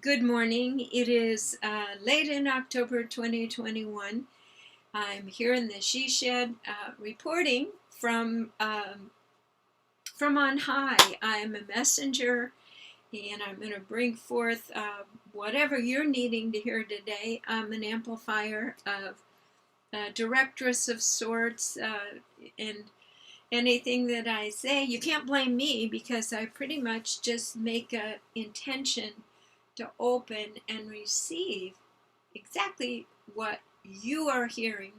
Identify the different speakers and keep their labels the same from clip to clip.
Speaker 1: Good morning. It is late in October 2021. I'm here in the She Shed reporting from on high. I'm a messenger and I'm going to bring forth whatever you're needing to hear today. I'm an amplifier of directress of sorts, and anything that I say, you can't blame me because I pretty much just make an intention to open and receive exactly what you are hearing,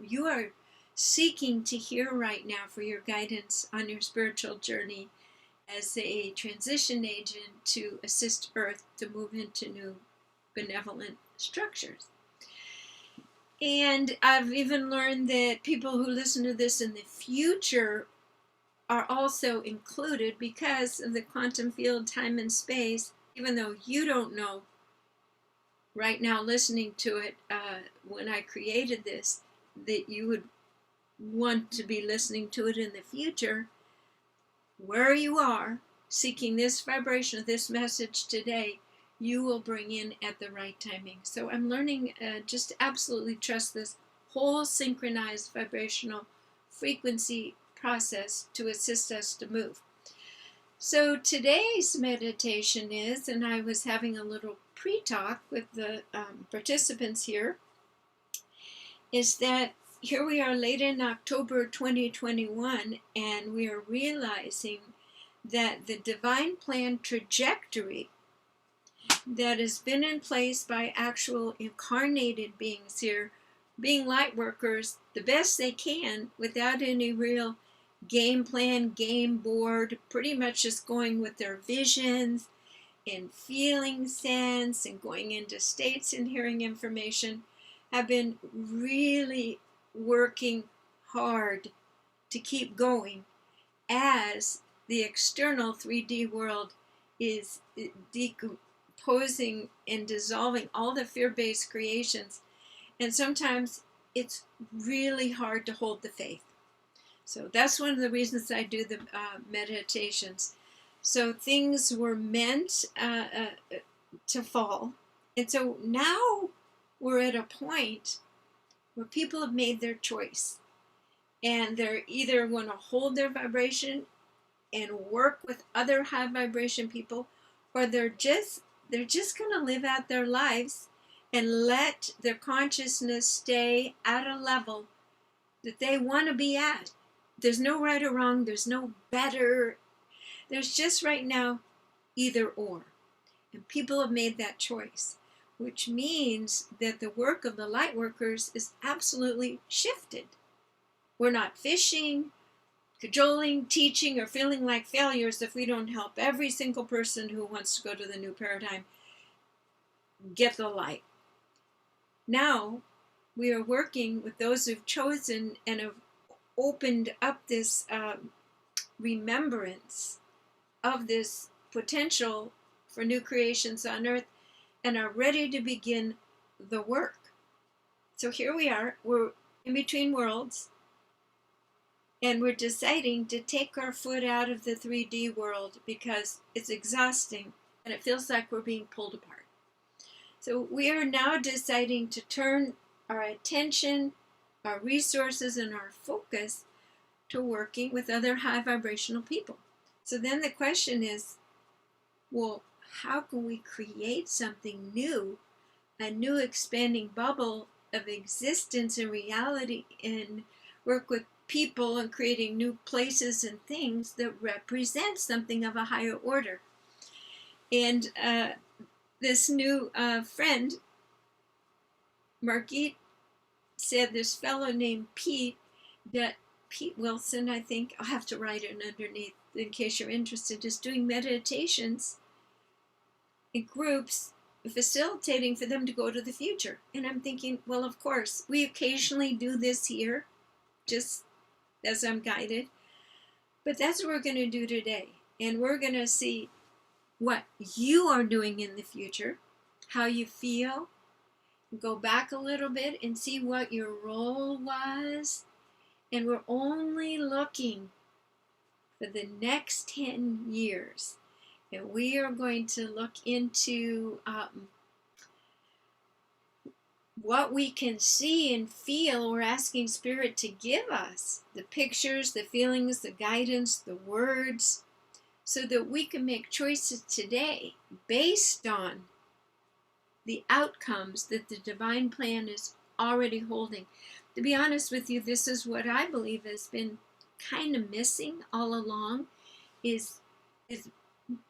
Speaker 1: you are seeking to hear right now for your guidance on your spiritual journey as a transition agent to assist Earth to move into new benevolent structures. And I've even learned that people who listen to this in the future are also included because of the quantum field, time and space, even though you don't know right now listening to it when I created this that you would want to be listening to it in the future. Where you are seeking this vibration, this message today, you will bring in at the right timing. So I'm learning just to absolutely trust this whole synchronized vibrational frequency process to assist us to move. So today's meditation is, and I was having a little pre-talk with the participants here, is that here we are late in October 2021, and we are realizing that the divine plan trajectory that has been in place by actual incarnated beings here, being light workers the best they can without any real game plan, game board, pretty much just going with their visions and feeling sense and going into states and hearing information, have been really working hard to keep going as the external 3D world is decomposing and dissolving all the fear-based creations. And sometimes it's really hard to hold the faith. So that's one of the reasons I do the meditations. So things were meant to fall. And so now we're at a point where people have made their choice. And they're either going to hold their vibration and work with other high vibration people, or they're just going to live out their lives and let their consciousness stay at a level that they want to be at. There's no right or wrong. There's no better. There's just right now either or. And people have made that choice, which means that the work of the light workers is absolutely shifted. We're not fishing, cajoling, teaching, or feeling like failures if we don't help every single person who wants to go to the new paradigm get the light. Now we are working with those who've chosen and have opened up this remembrance of this potential for new creations on earth and are ready to begin the work. So here we are, we're in between worlds, and we're deciding to take our foot out of the 3D world because it's exhausting and it feels like we're being pulled apart. So we are now deciding to turn our attention, our resources, and our focus to working with other high vibrational people. So then the question is, well, how can we create something new, a new expanding bubble of existence and reality, and work with people and creating new places and things that represent something of a higher order? And this new friend, Margit, said this fellow named Pete Wilson, I think, I'll have to write it underneath in case you're interested, is doing meditations in groups, facilitating for them to go to the future. And I'm thinking, well, of course, we occasionally do this here, just as I'm guided. But that's what we're going to do today. And we're going to see what you are doing in the future, how you feel, go back a little bit and see what your role was. And we're only looking for the next 10 years. And we are going to look into what we can see and feel. We're asking Spirit to give us the pictures, the feelings, the guidance, the words, so that we can make choices today based on the outcomes that the divine plan is already holding. To be honest with you, this is what I believe has been kind of missing all along, is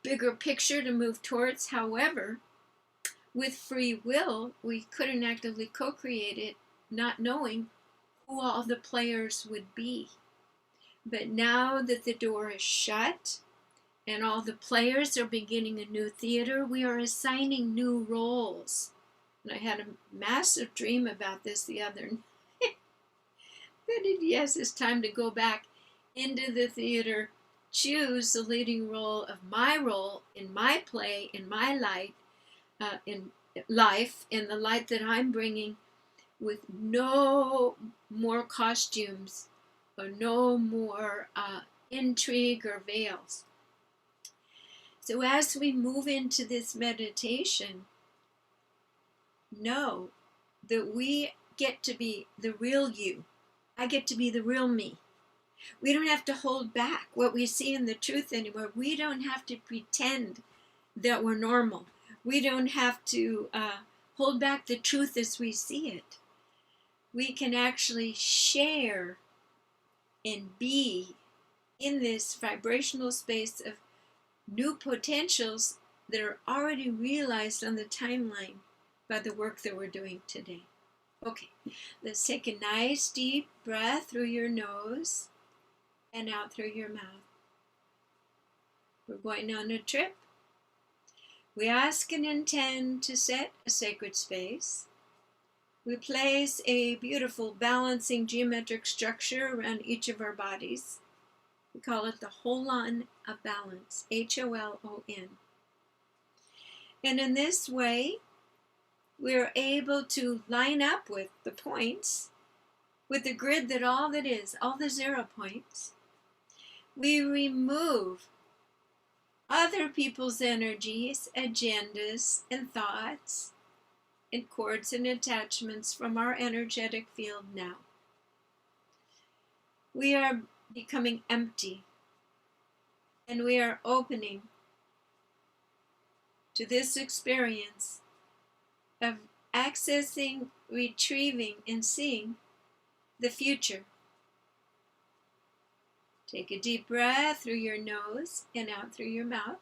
Speaker 1: bigger picture to move towards. However, with free will, we couldn't actively co-create it, not knowing who all the players would be. But now that the door is shut and all the players are beginning a new theater, we are assigning new roles. And I had a massive dream about this the other night. Yes, it's time to go back into the theater, choose the leading role of my role in my play, in my light, in life, in the light that I'm bringing, with no more costumes or no more intrigue or veils. So as we move into this meditation, know that we get to be the real you. I get to be the real me. We don't have to hold back what we see in the truth anymore. We don't have to pretend that we're normal. We don't have to hold back the truth as we see it. We can actually share and be in this vibrational space of new potentials that are already realized on the timeline by the work that we're doing today. Okay, let's take a nice deep breath through your nose and out through your mouth. We're going on a trip. We ask and intend to set a sacred space. We place a beautiful balancing geometric structure around each of our bodies. We call it the holon of balance, Holon. And in this way, we're able to line up with the points, with the grid that all that is, all the 0 points. We remove other people's energies, agendas, and thoughts, and cords and attachments from our energetic field now. We are becoming empty, and we are opening to this experience of accessing, retrieving, and seeing the future. Take a deep breath through your nose and out through your mouth.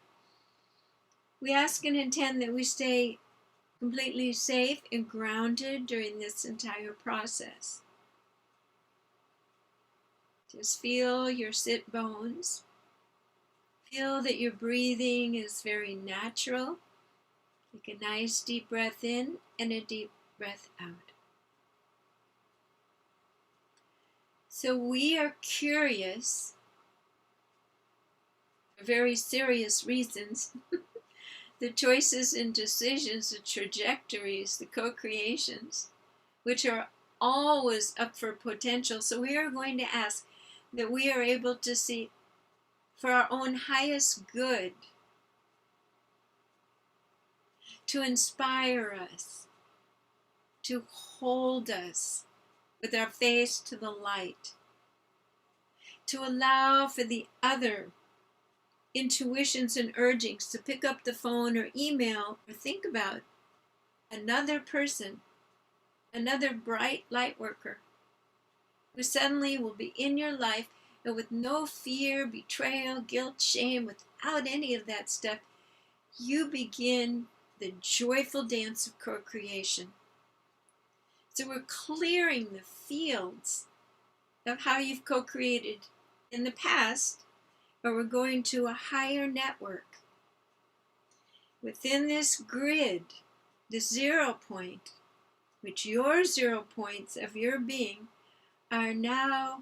Speaker 1: We ask and intend that we stay completely safe and grounded during this entire process. Just feel your sit bones. Feel that your breathing is very natural. Take a nice deep breath in and a deep breath out. So we are curious, for very serious reasons, the choices and decisions, the trajectories, the co-creations, which are always up for potential. So we are going to ask that we are able to see for our own highest good, to inspire us, to hold us with our face to the light, to allow for the other intuitions and urgings to pick up the phone or email or think about another person, another bright light worker who suddenly will be in your life, and with no fear, betrayal, guilt, shame, without any of that stuff, you begin the joyful dance of co-creation. So we're clearing the fields of how you've co-created in the past, but we're going to a higher network. Within this grid, the 0 point, which your 0 points of your being are now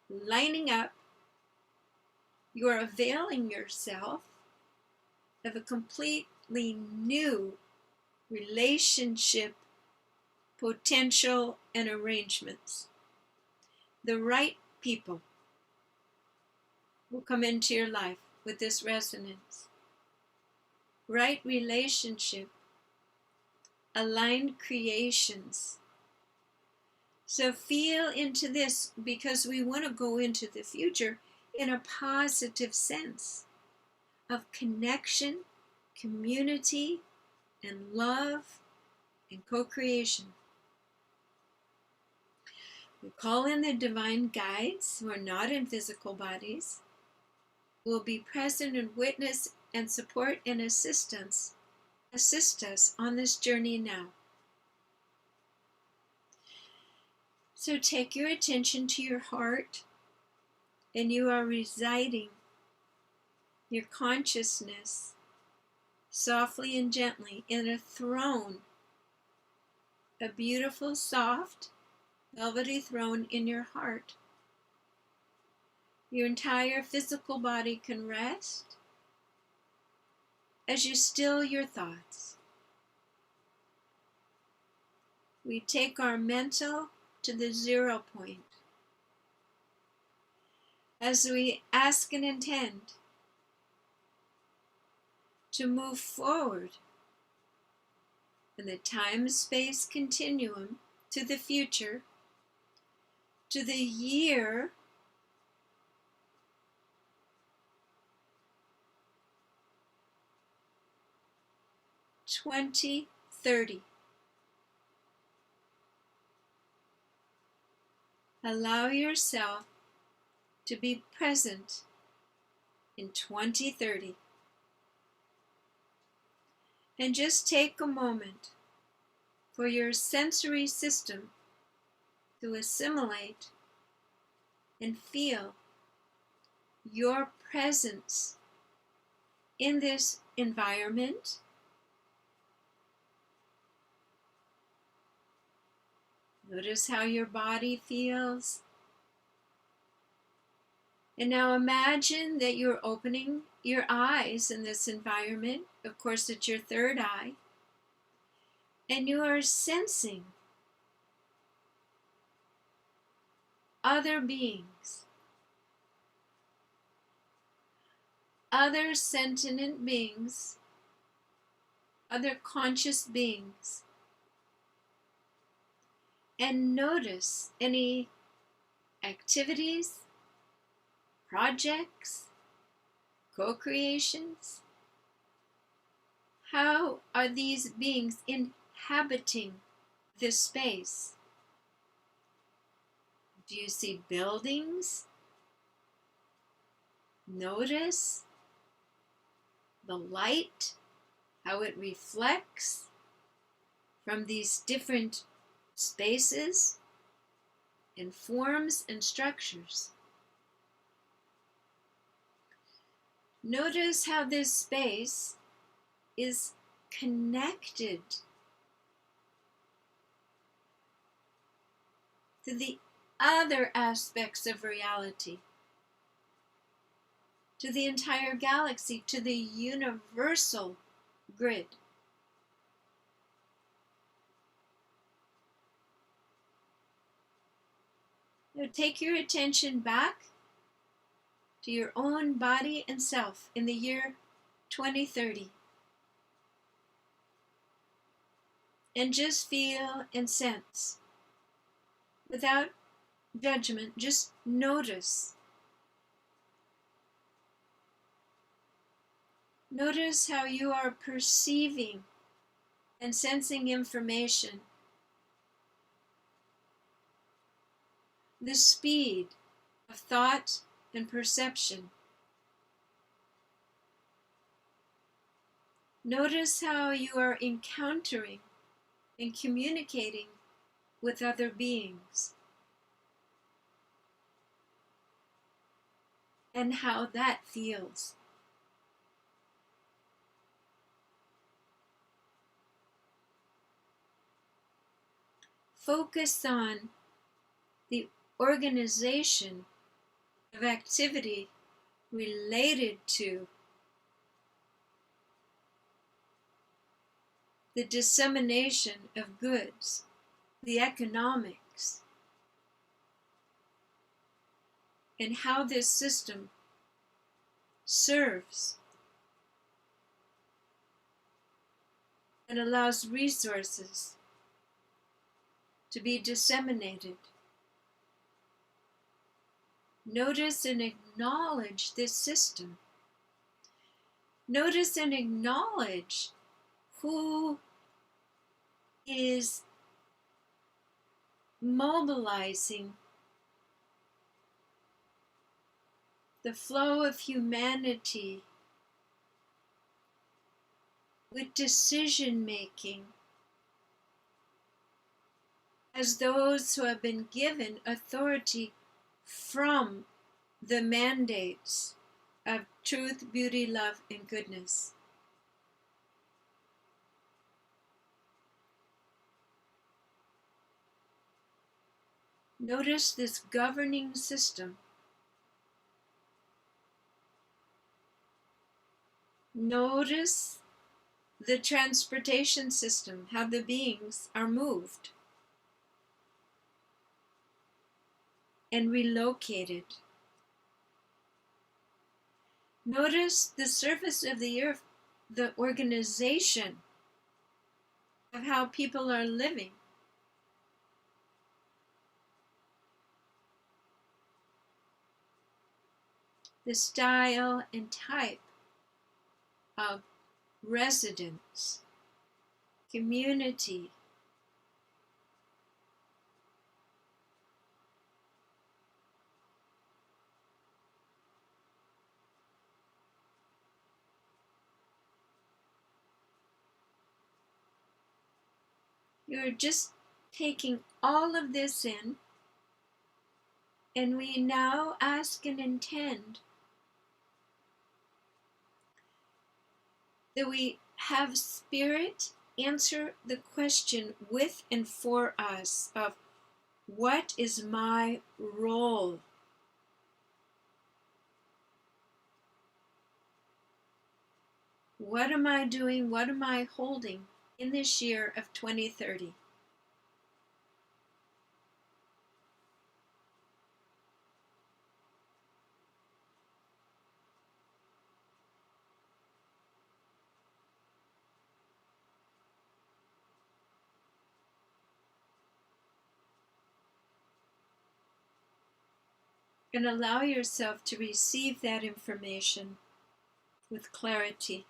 Speaker 1: lining up, you are availing yourself of a completely new relationship, potential, and arrangements. The right people will come into your life with this resonance. right relationship, aligned creations. So feel into this, because we want to go into the future in a positive sense of connection, community, and love and co-creation. We call in the divine guides who are not in physical bodies, who will be present and witness and support and assist us on this journey now. So take your attention to your heart, and you are residing your consciousness softly and gently in a throne, a beautiful, soft, velvety throne in your heart. Your entire physical body can rest as you still your thoughts. We take our mental to the 0 point as we ask and intend to move forward in the time-space continuum to the future, to the year 2030. Allow yourself to be present in 2030. And just take a moment for your sensory system to assimilate and feel your presence in this environment. Notice how your body feels. And now imagine that you're opening your eyes in this environment. Of course, it's your third eye. And you are sensing other beings, other sentient beings, other conscious beings. And notice any activities, projects, co-creations. How are these beings inhabiting this space? Do you see buildings? Notice the light, how it reflects from these different spaces and forms and structures. Notice how this space is connected to the other aspects of reality, to the entire galaxy, to the universal grid. Now take your attention back to your own body and self in the year 2030. And just feel and sense, without judgment, just notice. Notice how you are perceiving and sensing information. The speed of thought and perception. Notice how you are encountering and communicating with other beings, and how that feels. Focus on the organization of activity related to the dissemination of goods, the economics, and how this system serves and allows resources to be disseminated. Notice and acknowledge this system. Notice and acknowledge who is mobilizing the flow of humanity with decision making as those who have been given authority from the mandates of truth, beauty, love, and goodness. Notice this governing system. Notice the transportation system, how the beings are moved and relocated. Notice the surface of the earth, the organization of how people are living. The style and type of residence, community, you're just taking all of this in, and we now ask and intend that we have Spirit answer the question with and for us of what is my role? What am I doing? What am I holding in this year of 2030? And allow yourself to receive that information with clarity.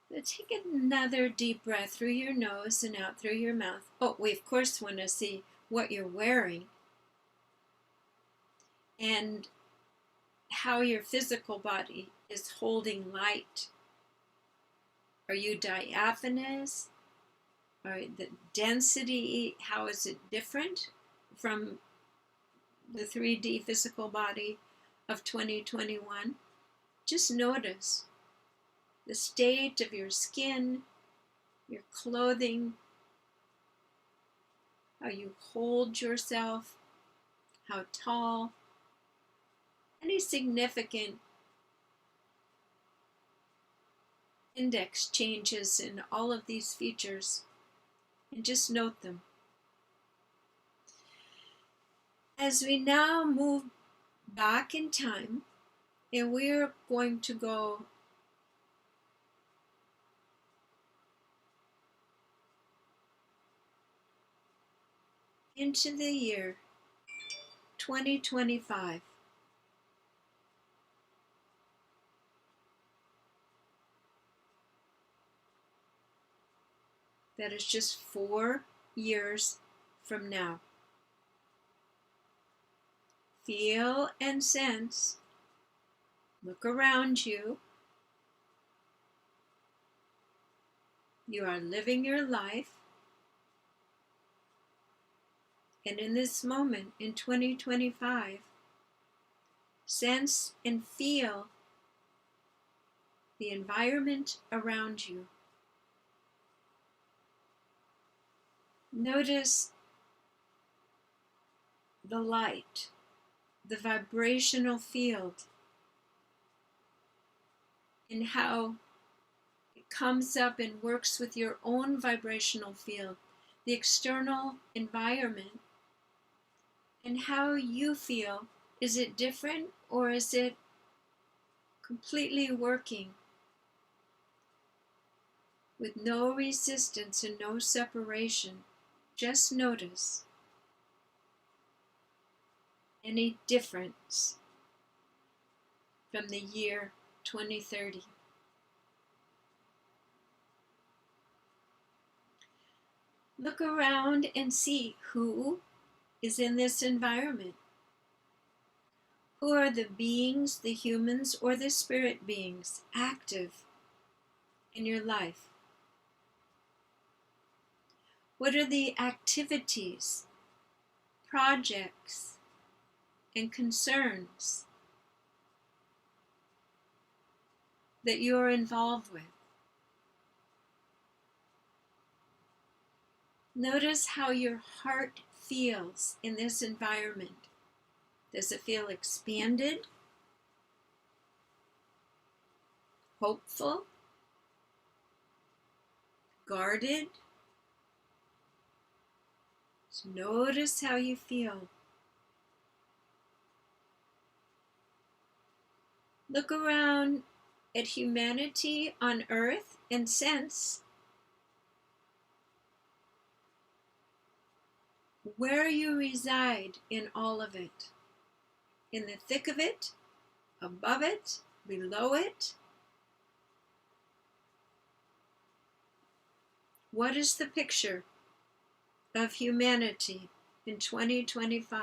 Speaker 1: So take another deep breath through your nose and out through your mouth. Oh, we of course want to see what you're wearing and how your physical body is holding light. Are you diaphanous? Or the density, how is it different from the 3D physical body of 2021? Just notice the state of your skin, your clothing, how you hold yourself, how tall, any significant index changes in all of these features, and just note them. As we now move back in time, and we're going to go into the year 2025. That is just 4 years from now. Feel and sense. Look around you. You are living your life. And in this moment, in 2025, sense and feel the environment around you. Notice the light, the vibrational field, and how it comes up and works with your own vibrational field, the external environment, and how you feel. Is it different, or is it completely working with no resistance and no separation. Just notice any difference from the year 2030. Look around and see who is in this environment. Who are the beings, the humans, or the spirit beings active in your life? What are the activities, projects, and concerns that you're involved with? Notice how your heart feels in this environment. Does it feel expanded, hopeful, guarded? So notice how you feel. Look around at humanity on earth and sense where you reside in all of it. In the thick of it, above it, below it. What is the picture of humanity in 2025?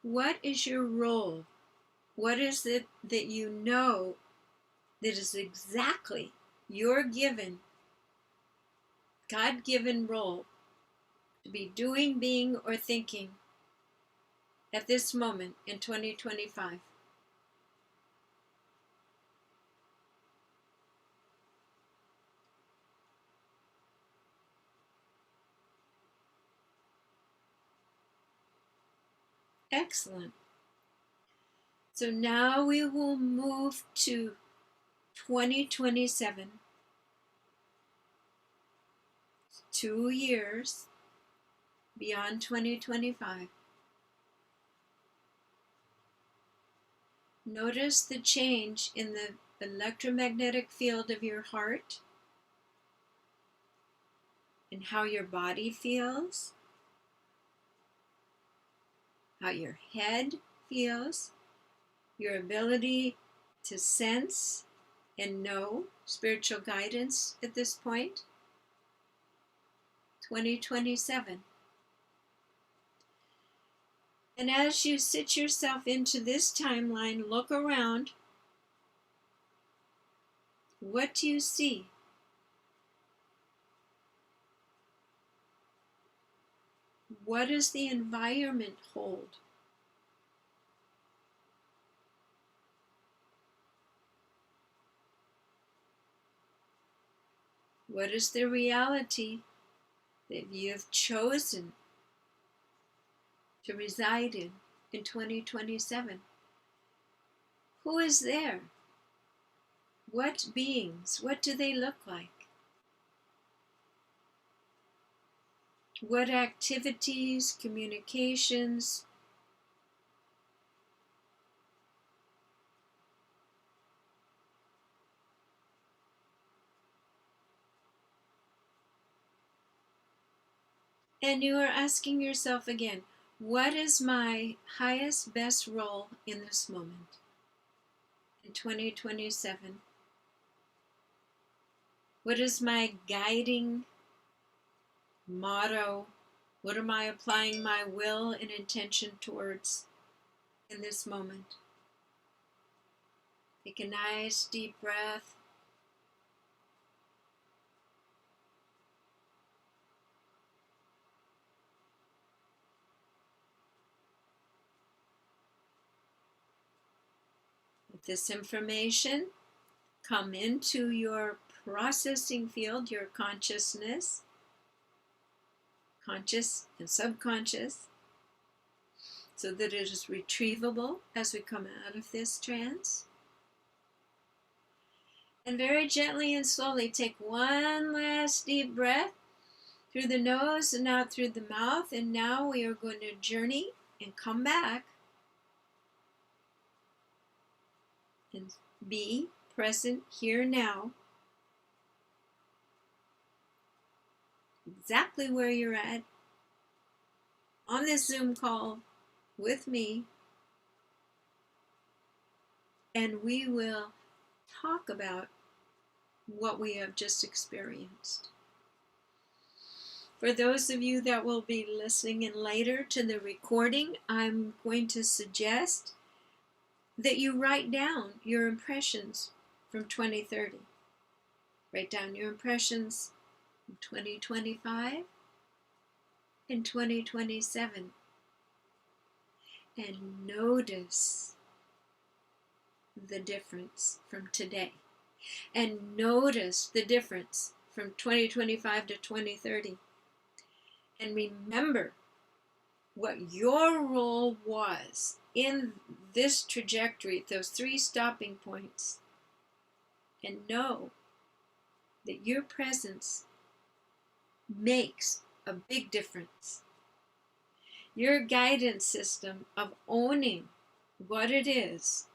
Speaker 1: What is your role? What is it that you know that is exactly your given, God-given role to be doing, being, or thinking at this moment in 2025? Excellent. So now we will move to 2027, 2 years beyond 2025. Notice the change in the electromagnetic field of your heart and how your body feels, how your head feels, your ability to sense and know spiritual guidance at this point. 2027. And as you sit yourself into this timeline, look around. What do you see? What does the environment hold? What is the reality that you have chosen to reside in 2027? Who is there? What beings? What do they look like? What activities, communications? And you are asking yourself again, what is my highest, best role in this moment in 2027? What is my guiding motto? What am I applying my will and intention towards in this moment? Take a nice deep breath. Let this information come into your processing field, your consciousness, conscious and subconscious, so that it is retrievable as we come out of this trance. And very gently and slowly take one last deep breath through the nose and out through the mouth. And now we are going to journey and come back and be present here now, exactly where you're at on this Zoom call with me, and we will talk about what we have just experienced. For those of you that will be listening in later to the recording, I'm going to suggest that you write down your impressions from 2030. Write down your impressions from 2025 and 2027. And notice the difference from today. And notice the difference from 2025 to 2030. And remember what your role was in this trajectory, those 3 stopping points. And know that your presence makes a big difference. Your guidance system of owning what it is,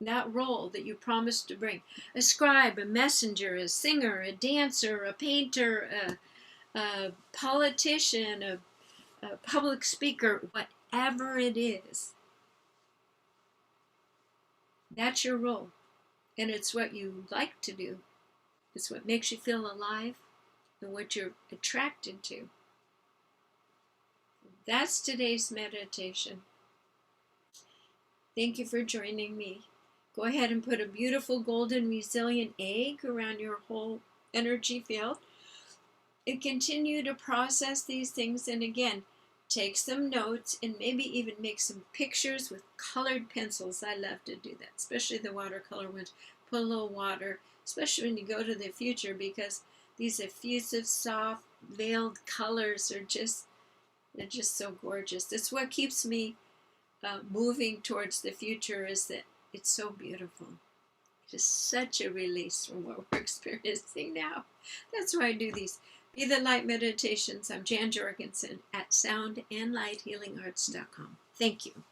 Speaker 1: that role that you promised to bring. A scribe, a messenger, a singer, a dancer, a painter, a politician, a public speaker, whatever it is. That's your role. And it's what you like to do. It's what makes you feel alive and what you're attracted to. That's today's meditation. Thank you for joining me. Go ahead and put a beautiful golden resilient egg around your whole energy field and continue to process these things. And again, take some notes and maybe even make some pictures with colored pencils. I love to do that, especially the watercolor ones. Put a little water, especially when you go to the future, because these effusive, soft, veiled colors are just, they're just so gorgeous. That's what keeps me moving towards the future, is that it's so beautiful. It is such a release from what we're experiencing now. That's why I do these Be the Light meditations. I'm Jan Jorgensen at soundandlighthealingarts.com. Thank you.